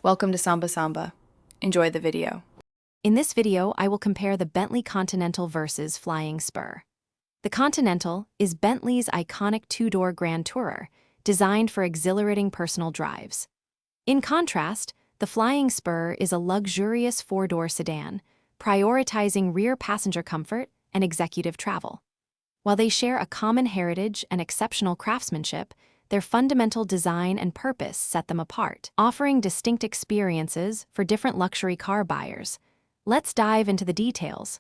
Welcome to Samba Samba. Enjoy the video. In this video, I will compare the Bentley Continental versus Flying Spur. The Continental is Bentley's iconic two-door Grand Tourer, designed for exhilarating personal drives. In contrast, the Flying Spur is a luxurious four-door sedan, prioritizing rear passenger comfort and executive travel. While they share a common heritage and exceptional craftsmanship, their fundamental design and purpose set them apart, offering distinct experiences for different luxury car buyers. Let's dive into the details.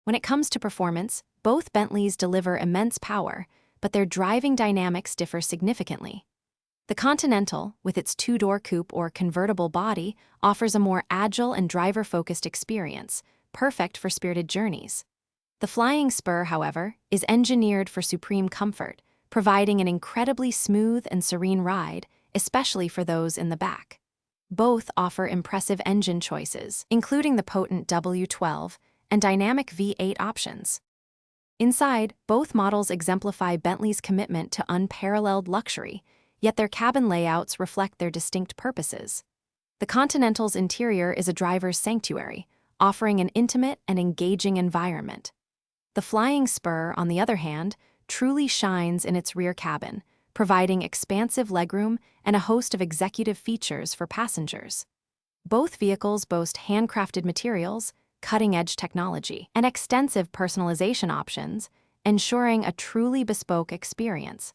When it comes to performance, both Bentleys deliver immense power, but their driving dynamics differ significantly. The Continental, with its two-door coupe or convertible body, offers a more agile and driver-focused experience, perfect for spirited journeys. The Flying Spur, however, is engineered for supreme comfort, providing an incredibly smooth and serene ride, especially for those in the back. Both offer impressive engine choices, including the potent W12 and dynamic V8 options. Inside, both models exemplify Bentley's commitment to unparalleled luxury, yet their cabin layouts reflect their distinct purposes. The Continental's interior is a driver's sanctuary, offering an intimate and engaging environment. The Flying Spur, on the other hand, truly shines in its rear cabin, providing expansive legroom and a host of executive features for passengers. Both vehicles boast handcrafted materials, cutting-edge technology, and extensive personalization options, ensuring a truly bespoke experience.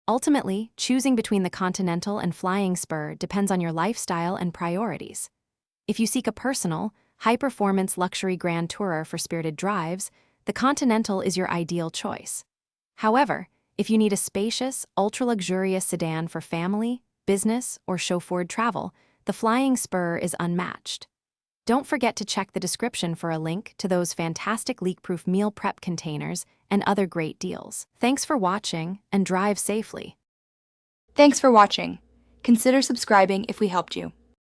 Ultimately, choosing between the Continental and Flying Spur depends on your lifestyle and priorities. If you seek a personal, high-performance luxury Grand Tourer for spirited drives, the Continental is your ideal choice. However, if you need a spacious, ultra-luxurious sedan for family, business, or chauffeured travel, the Flying Spur is unmatched. Don't forget to check the description for a link to those fantastic leak-proof meal prep containers and other great deals. Thanks for watching, and drive safely. Thanks for watching. Consider subscribing if we helped you.